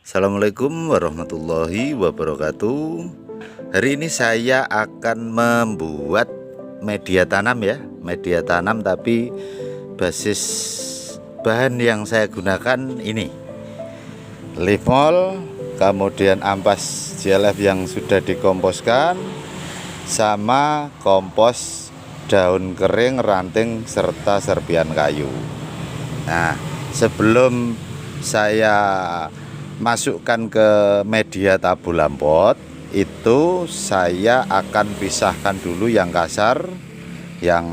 Assalamualaikum warahmatullahi wabarakatuh. Hari ini saya akan membuat media tanam ya, media tanam tapi basis bahan yang saya gunakan ini Livemol, kemudian ampas GLF yang sudah dikomposkan, sama kompos daun kering, ranting, serta serpian kayu. Nah, sebelum saya masukkan ke media tabulam pot, itu saya akan pisahkan dulu yang kasar, yang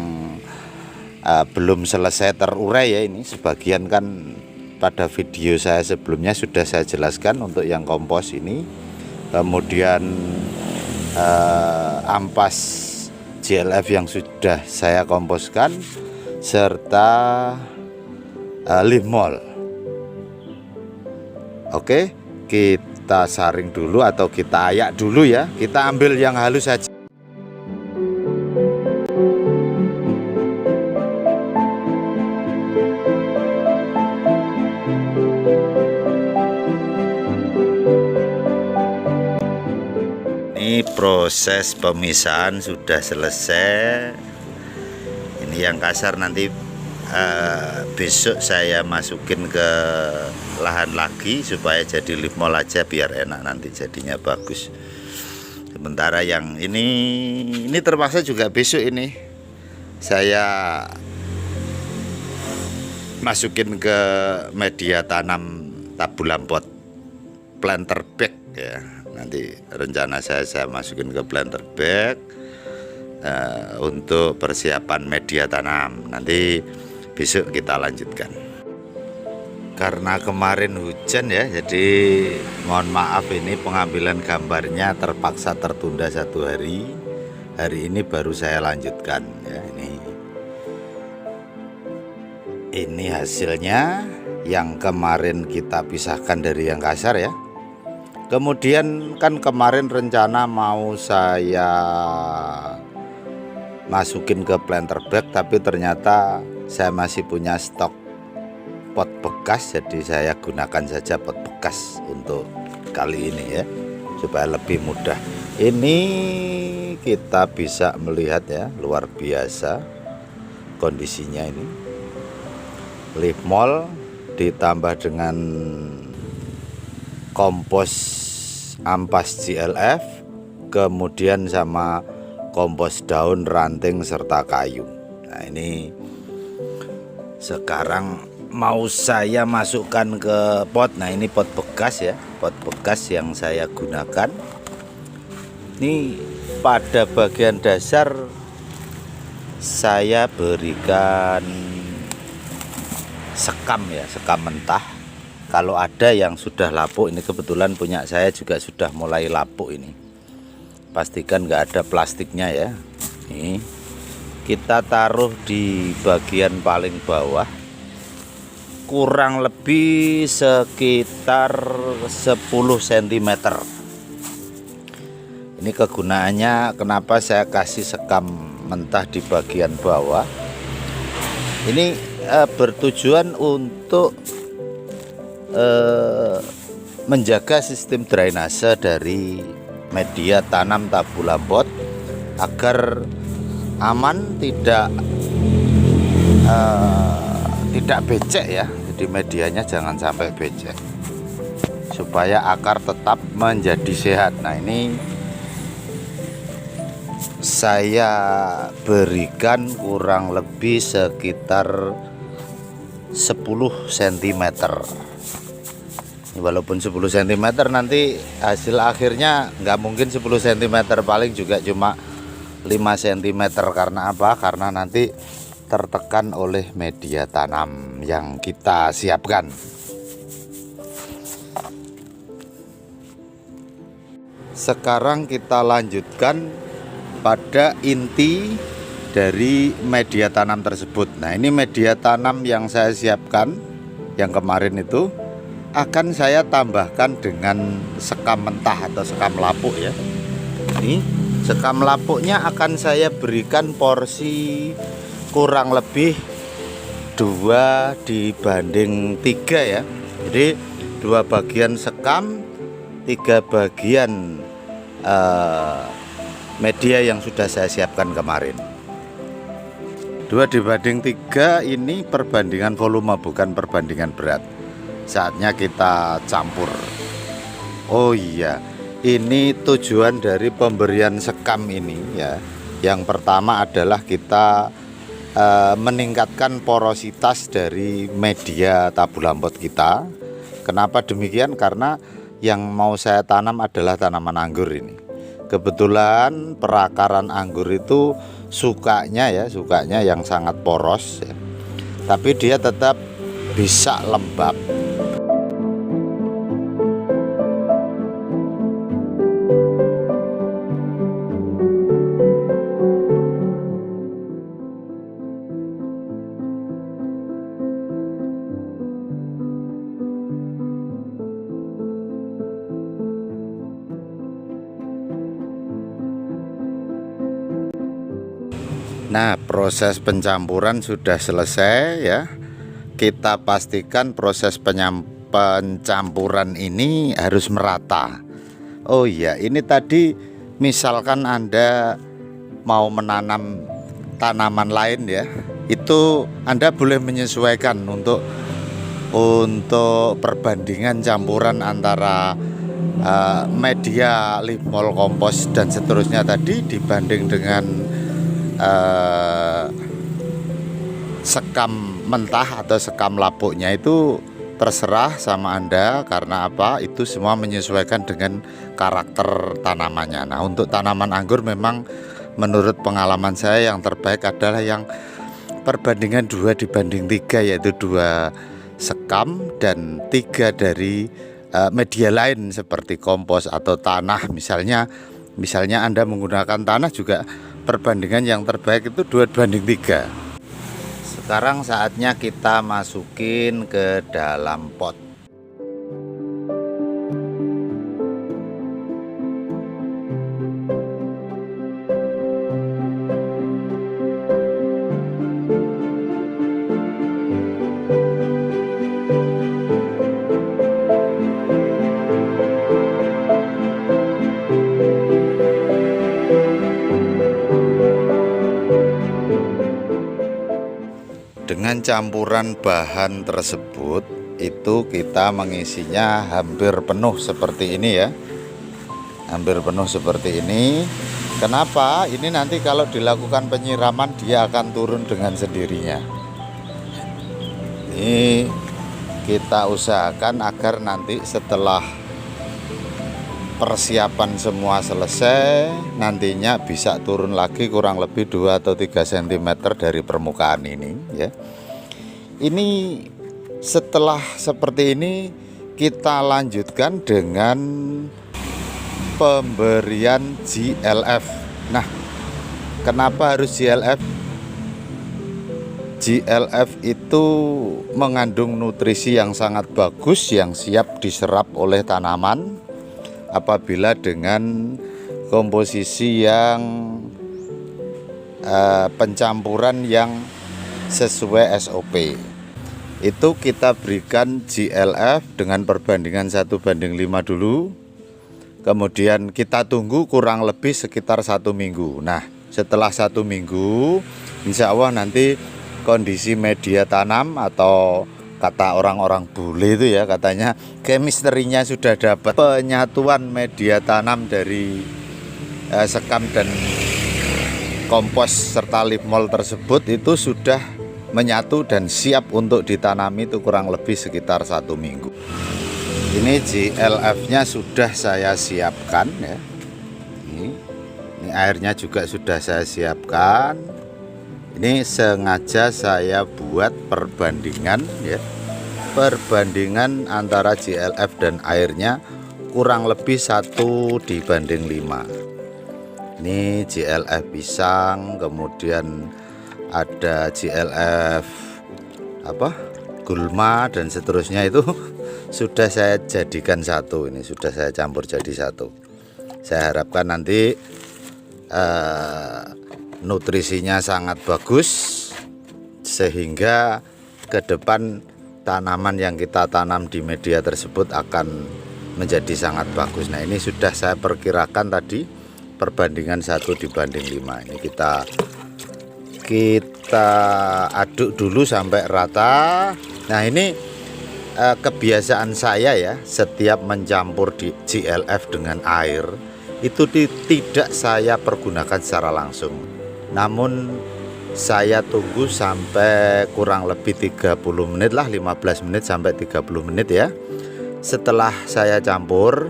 belum selesai terurai ya. Ini sebagian kan pada video saya sebelumnya sudah saya jelaskan untuk yang kompos ini. Kemudian ampas GLF yang sudah saya komposkan, serta Livemol. Oke, kita saring dulu atau kita ayak dulu ya. Kita ambil yang halus saja. Ini proses pemisahan sudah selesai. Ini yang kasar nanti besok saya masukin ke lahan lagi supaya jadi Livemol aja biar enak nanti jadinya bagus. Sementara yang ini terpaksa juga besok ini saya masukin ke media tanam tabulam pot planter bag ya. Nanti rencana saya masukin ke planter bag untuk persiapan media tanam. Nanti besok kita lanjutkan. Karena kemarin hujan ya, jadi mohon maaf ini pengambilan gambarnya terpaksa tertunda 1 hari. Hari ini baru saya lanjutkan ya. Ini hasilnya yang kemarin kita pisahkan dari yang kasar ya. Kemudian kan kemarin rencana mau saya masukin ke planter bag, tapi ternyata saya masih punya stok pot bekas, jadi saya gunakan saja pot bekas untuk kali ini ya, supaya lebih mudah. Ini kita bisa melihat ya, luar biasa kondisinya ini. Livemol ditambah dengan kompos ampas GLF, kemudian sama kompos daun, ranting, serta kayu. Nah, ini sekarang mau saya masukkan ke pot. Nah, ini pot bekas ya, pot bekas yang saya gunakan. Ini pada bagian dasar saya berikan sekam ya, sekam mentah. Kalau ada yang sudah lapuk, ini kebetulan punya saya juga sudah mulai lapuk ini. Pastikan nggak ada plastiknya ya. Ini kita taruh di bagian paling bawah, kurang lebih sekitar 10 cm. Ini kegunaannya kenapa saya kasih sekam mentah di bagian bawah. Ini bertujuan untuk menjaga sistem drainase dari media tanam tabulam pot agar aman, tidak becek ya. Jadi medianya jangan sampai becek supaya akar tetap menjadi sehat. Nah, ini saya berikan kurang lebih sekitar 10 cm. Walaupun 10 cm nanti hasil akhirnya nggak mungkin 10 cm, paling juga cuma 5 cm. Karena apa? Karena nanti tertekan oleh media tanam yang kita siapkan. Sekarang kita lanjutkan pada inti dari media tanam tersebut. Nah, ini media tanam yang saya siapkan yang kemarin itu akan saya tambahkan dengan sekam mentah atau sekam lapuk ya. Ini sekam lapuknya akan saya berikan porsi kurang lebih 2 dibanding 3 ya. Jadi 2 bagian sekam, 3 bagian media yang sudah saya siapkan kemarin. 2 dibanding 3 ini perbandingan volume, bukan perbandingan berat. Saatnya kita campur. Oh iya, ini tujuan dari pemberian sekam ini ya. Yang pertama adalah kita meningkatkan porositas dari media tabu lampot kita. Kenapa demikian? Karena yang mau saya tanam adalah tanaman anggur ini. Kebetulan perakaran anggur itu sukanya yang sangat poros ya. Tapi dia tetap bisa lembab. Nah, proses pencampuran sudah selesai ya. Kita pastikan proses pencampuran ini harus merata. Oh iya, ini tadi misalkan Anda mau menanam tanaman lain ya, itu Anda boleh menyesuaikan untuk perbandingan campuran antara media limol, kompos dan seterusnya tadi dibanding dengan sekam mentah atau sekam lapuknya, itu terserah sama Anda. Karena apa? Itu semua menyesuaikan dengan karakter tanamannya. Nah, untuk tanaman anggur memang menurut pengalaman saya yang terbaik adalah yang perbandingan 2 dibanding 3, yaitu 2 sekam dan 3 dari media lain seperti kompos atau tanah. Misalnya Anda menggunakan tanah juga perbandingan yang terbaik itu 2:3. Sekarang saatnya kita masukin ke dalam pot. Dengan campuran bahan tersebut itu kita mengisinya hampir penuh seperti ini ya. Hampir penuh seperti ini. Kenapa? Ini nanti kalau dilakukan penyiraman dia akan turun dengan sendirinya. Ini kita usahakan agar nanti setelah persiapan semua selesai, nantinya bisa turun lagi kurang lebih 2 atau 3 cm dari permukaan ini ya. Ini setelah seperti ini kita lanjutkan dengan pemberian GLF. Nah, kenapa harus GLF? GLF itu mengandung nutrisi yang sangat bagus yang siap diserap oleh tanaman apabila dengan komposisi yang pencampuran yang sesuai SOP. Itu kita berikan GLF dengan perbandingan 1:5 dulu. Kemudian kita tunggu kurang lebih sekitar 1 minggu. Nah, setelah 1 minggu insya Allah nanti kondisi media tanam atau kata orang-orang bule itu ya, katanya kemistrinya sudah dapat, penyatuan media tanam dari sekam dan kompos serta limol tersebut itu sudah menyatu dan siap untuk ditanami itu kurang lebih sekitar 1 minggu. Ini GLF-nya sudah saya siapkan ya. Ini airnya juga sudah saya siapkan. Ini sengaja saya buat perbandingan ya. Perbandingan antara GLF dan airnya kurang lebih 1:5. Ini GLF pisang, kemudian ada GLF gulma dan seterusnya, itu sudah saya jadikan satu. Ini sudah saya campur jadi satu. Saya harapkan nanti nutrisinya sangat bagus sehingga ke depan tanaman yang kita tanam di media tersebut akan menjadi sangat bagus. Nah, ini sudah saya perkirakan tadi perbandingan 1:5. Ini kita aduk dulu sampai rata. Nah, ini kebiasaan saya ya, setiap mencampur di GLF dengan air itu tidak saya pergunakan secara langsung, namun saya tunggu sampai kurang lebih 30 menit lah, 15 menit sampai 30 menit ya. Setelah saya campur,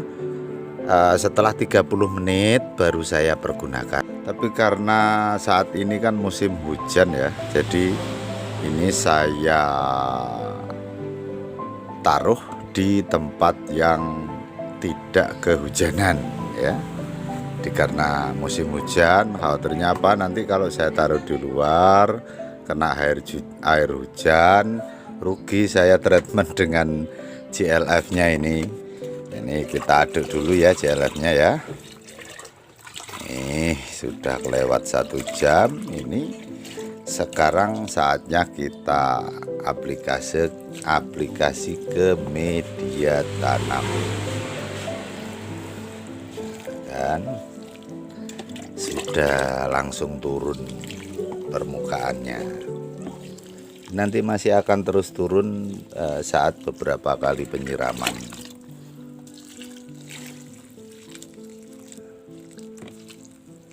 setelah 30 menit baru saya pergunakan. Tapi karena saat ini kan musim hujan ya, jadi ini saya taruh di tempat yang tidak kehujanan ya. Karena musim hujan, khawatirnya apa, nanti kalau saya taruh di luar kena air hujan, rugi saya treatment dengan GLF nya ini. Ini kita aduk dulu ya GLF nya ya. Ini sudah kelewat 1 jam. Ini sekarang saatnya kita aplikasi ke media tanam, dan sudah langsung turun permukaannya. Nanti masih akan terus turun saat beberapa kali penyiraman.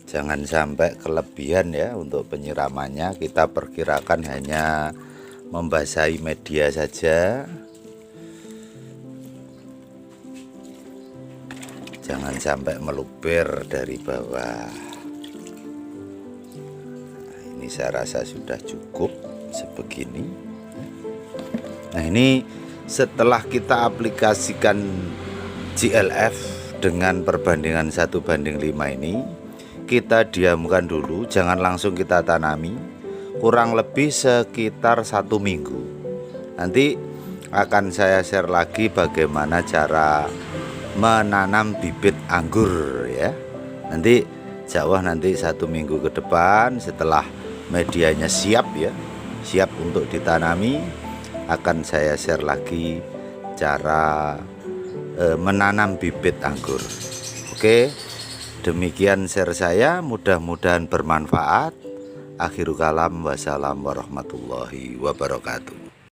Jangan sampai kelebihan ya untuk penyiramannya. Kita perkirakan hanya membasahi media saja. Jangan sampai meluber dari bawah. Ini saya rasa sudah cukup sebegini. Nah, ini setelah kita aplikasikan GLF dengan perbandingan 1:5 ini, kita diamkan dulu, jangan langsung kita tanami, kurang lebih sekitar 1 minggu. Nanti akan saya share lagi bagaimana cara menanam bibit anggur ya. Nanti jauh nanti 1 minggu ke depan, setelah medianya siap ya, siap untuk ditanami, akan saya share lagi cara menanam bibit anggur. Oke, demikian share saya, mudah-mudahan bermanfaat. Akhirul kalam, wassalam warahmatullahi wabarakatuh.